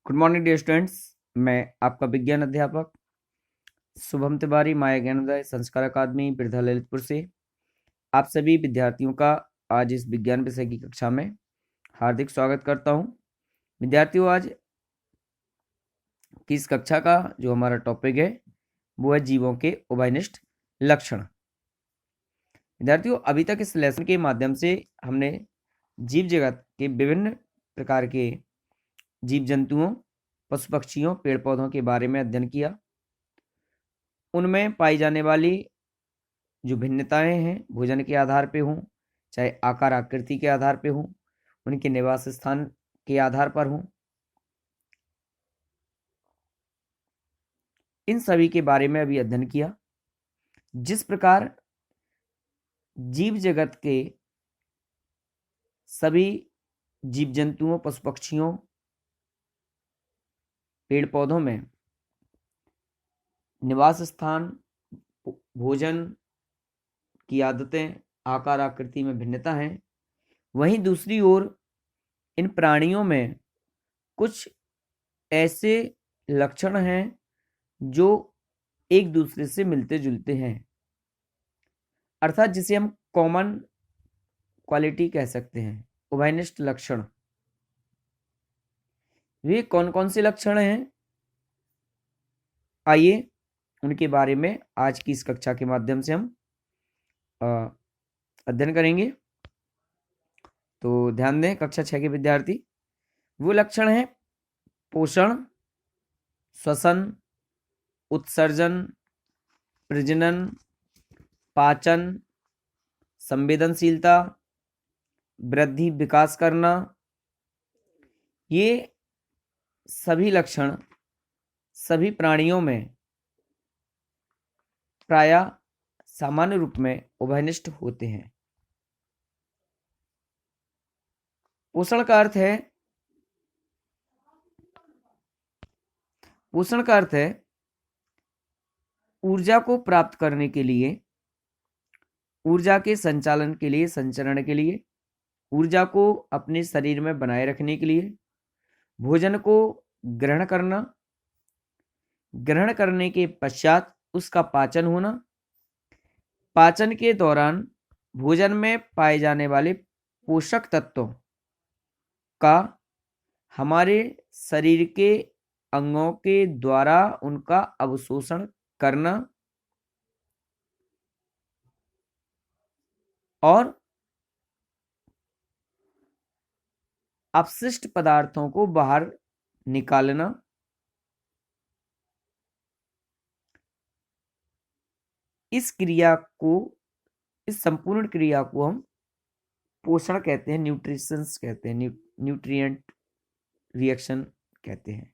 Good morning dear students. मैं आपका विज्ञान अध्यापक शुभम तिवारी माया ज्ञानोदय संस्कार अकादमी बिरधा ललितपुर से आप सभी विद्यार्थियों का आज इस विज्ञान विषय की कक्षा में हार्दिक स्वागत करता हूं। विद्यार्थियों, आज की इस कक्षा का जो हमारा टॉपिक है वो है जीवों के उभयनिष्ठ लक्षण। विद्यार्थियों, अभी तक इस लेसन के माध्यम से हमने जीव जगत के विभिन्न प्रकार के जीव जंतुओं, पशु पक्षियों, पेड़ पौधों के बारे में अध्ययन किया। उनमें पाई जाने वाली जो भिन्नताएं हैं भोजन के आधार पे हों, चाहे आकार आकृति के आधार पे हों, उनके निवास स्थान के आधार पर हों, इन सभी के बारे में अभी अध्ययन किया। जिस प्रकार जीव जगत के सभी जीव जंतुओं, पशु पक्षियों, पेड़ पौधों में निवास स्थान, भोजन की आदतें, आकार आकृति में भिन्नता है, वहीं दूसरी ओर इन प्राणियों में कुछ ऐसे लक्षण हैं जो एक दूसरे से मिलते जुलते हैं, अर्थात जिसे हम कॉमन क्वालिटी कह सकते हैं, उभयनिष्ठ लक्षण। वे कौन कौन से लक्षण हैं, आइए उनके बारे में आज की इस कक्षा के माध्यम से हम अध्ययन करेंगे। तो ध्यान दें कक्षा 6 के विद्यार्थी, वो लक्षण है पोषण, श्वसन, उत्सर्जन, प्रजनन, पाचन, संवेदनशीलता, वृद्धि, विकास करना। ये सभी लक्षण सभी प्राणियों में प्रायः सामान्य रूप में उभयनिष्ठ होते हैं। पोषण का अर्थ है ऊर्जा को प्राप्त करने के लिए, ऊर्जा के संचालन के लिए, संचरण के लिए, ऊर्जा को अपने शरीर में बनाए रखने के लिए, भोजन को ग्रहण करना, ग्रहण करने के पश्चात उसका पाचन होना, पाचन के दौरान भोजन में पाए जाने वाले पोषक तत्वों का हमारे शरीर के अंगों के द्वारा उनका अवशोषण करना और अपशिष्ट पदार्थों को बाहर निकालना। इस संपूर्ण क्रिया को हम पोषण कहते हैं, न्यूट्रिशंस कहते हैं, न्यूट्रिएंट रिएक्शन कहते हैं।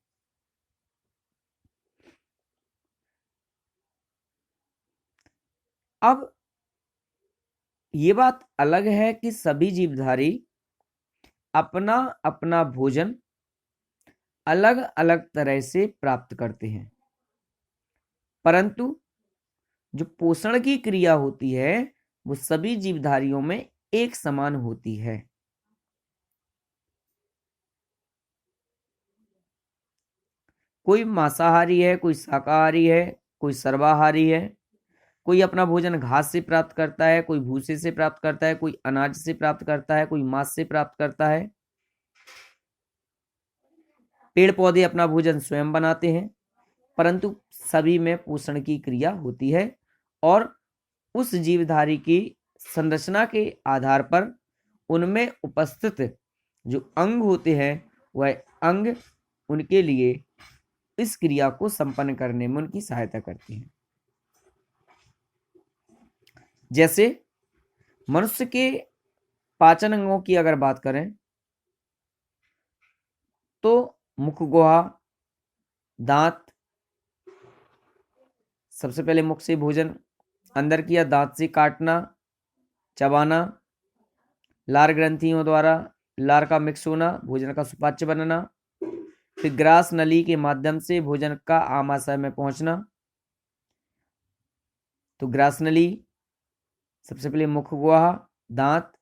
अब ये बात अलग है कि सभी जीवधारी अपना अपना भोजन अलग अलग तरह से प्राप्त करते हैं, परंतु जो पोषण की क्रिया होती है वो सभी जीवधारियों में एक समान होती है। कोई मांसाहारी है, कोई शाकाहारी है, कोई सर्वाहारी है, कोई अपना भोजन घास से प्राप्त करता है, कोई भूसे से प्राप्त करता है, कोई अनाज से प्राप्त करता है, कोई मांस से प्राप्त करता है। पेड़ पौधे अपना भोजन स्वयं बनाते हैं, परंतु सभी में पोषण की क्रिया होती है और उस जीवधारी की संरचना के आधार पर उनमें उपस्थित जो अंग होते हैं वह अंग उनके लिए इस क्रिया को संपन्न करने में उनकी सहायता करते हैं। जैसे मनुष्य के पाचन अंगों की अगर बात करें तो मुख गुहा, दांत, सबसे पहले मुख से भोजन अंदर किया, दांत से काटना, चबाना, लार ग्रंथियों द्वारा लार का मिक्स होना, भोजन का सुपाच्य बनना, फिर ग्रास नली के माध्यम से भोजन का आमाशय में पहुंचना। तो ग्रास नली सबसे पहले मुख गुहा, दांत,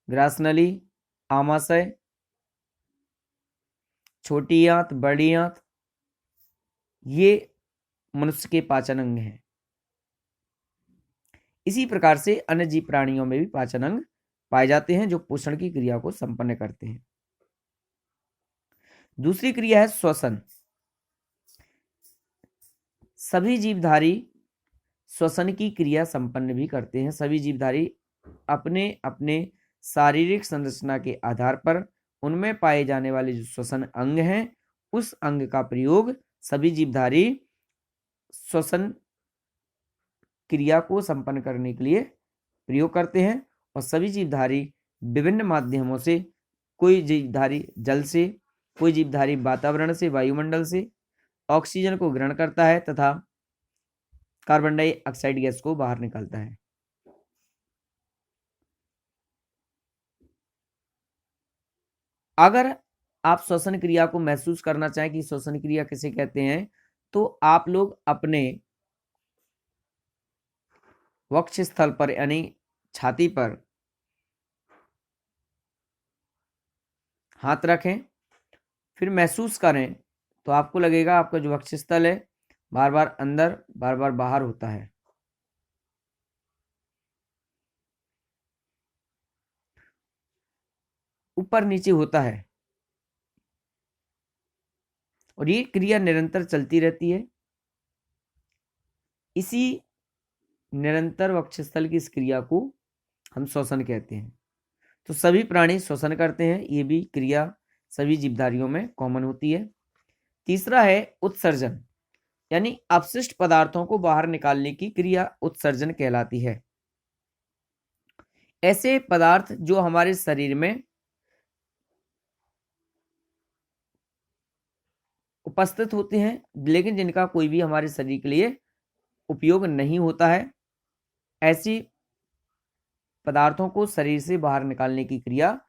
ग्रास नली, आमाशय, छोटी आंत, बड़ी आंत, ये मनुष्य के पाचन अंग हैं। इसी प्रकार से अन्य जीव प्राणियों में भी पाचन अंग पाए जाते हैं जो पोषण की क्रिया को संपन्न करते हैं। दूसरी क्रिया है श्वसन। सभी जीवधारी श्वसन की क्रिया संपन्न भी करते हैं। सभी जीवधारी अपने अपने शारीरिक संरचना के आधार पर उनमें पाए जाने वाले जो श्वसन अंग हैं, उस अंग का प्रयोग सभी जीवधारी श्वसन क्रिया को संपन्न करने के लिए प्रयोग करते हैं। और सभी जीवधारी विभिन्न माध्यमों से, कोई जीवधारी जल से, कोई जीवधारी वातावरण से, वायुमंडल से ऑक्सीजन को ग्रहण करता है तथा कार्बन डाइऑक्साइड गैस को बाहर निकालता है। अगर आप श्वसन क्रिया को महसूस करना चाहें कि श्वसन क्रिया किसे कहते हैं, तो आप लोग अपने वक्ष स्थल पर यानी छाती पर हाथ रखें, फिर महसूस करें तो आपको लगेगा आपका जो वक्ष स्थल है बार बार अंदर, बार बार बाहर होता है। ऊपर नीचे होता है और ये क्रिया निरंतर चलती रहती है। इसी निरंतर वक्षस्थल की इस क्रिया को हम श्वसन कहते हैं। तो सभी प्राणी श्वसन करते हैं, ये भी क्रिया सभी जीवधारियों में कॉमन होती है। तीसरा है उत्सर्जन, यानी अपशिष्ट पदार्थों को बाहर निकालने की क्रिया उत्सर्जन कहलाती है। ऐसे पदार्थ जो हमारे शरीर में उपस्थित होते हैं लेकिन जिनका कोई भी हमारे शरीर के लिए उपयोग नहीं होता है, ऐसी पदार्थों को शरीर से बाहर निकालने की क्रिया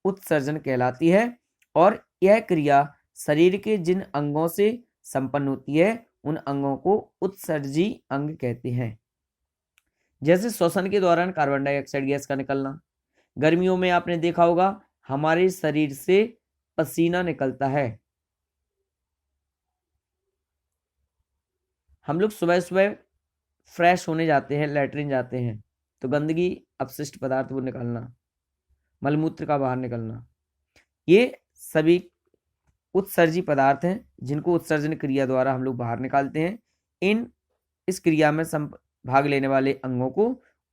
उत्सर्जन कहलाती है। और यह क्रिया शरीर के जिन अंगों से संपन्न होती है उन अंगों को उत्सर्जी अंग कहते हैं। जैसे श्वसन के दौरान कार्बन डाइऑक्साइड गैस का निकलना, गर्मियों में आपने देखा होगा हमारे शरीर से पसीना निकलता है। हम लोग सुबह सुबह फ्रेश होने जाते हैं, लैट्रिन जाते हैं, तो गंदगी, अपशिष्ट पदार्थ वो निकलना, मलमूत्र का बाहर निकलना, ये सभी उत्सर्जी पदार्थ हैं जिनको उत्सर्जन क्रिया द्वारा हम लोग बाहर निकालते हैं। इस क्रिया में भाग लेने वाले अंगों को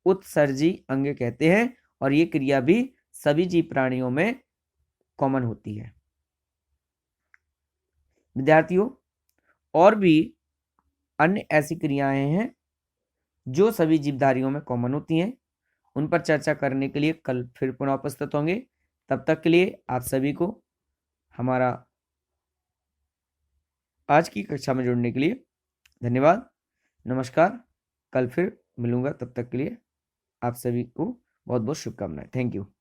उत्सर्जी अंग कहते हैं और ये क्रिया भी सभी जीव प्राणियों में कॉमन होती है। विद्यार्थियों, और भी अन्य ऐसी क्रियाएं हैं जो सभी जीवधारियों में कॉमन होती हैं, उन पर चर्चा करने के लिए कल फिर पुनः उपस्थित होंगे। तब तक के लिए आप सभी को हमारा आज की कक्षा में जुड़ने के लिए धन्यवाद। नमस्कार, कल फिर मिलूंगा, तब तक के लिए आप सभी को बहुत बहुत शुभकामनाएं। Thank you.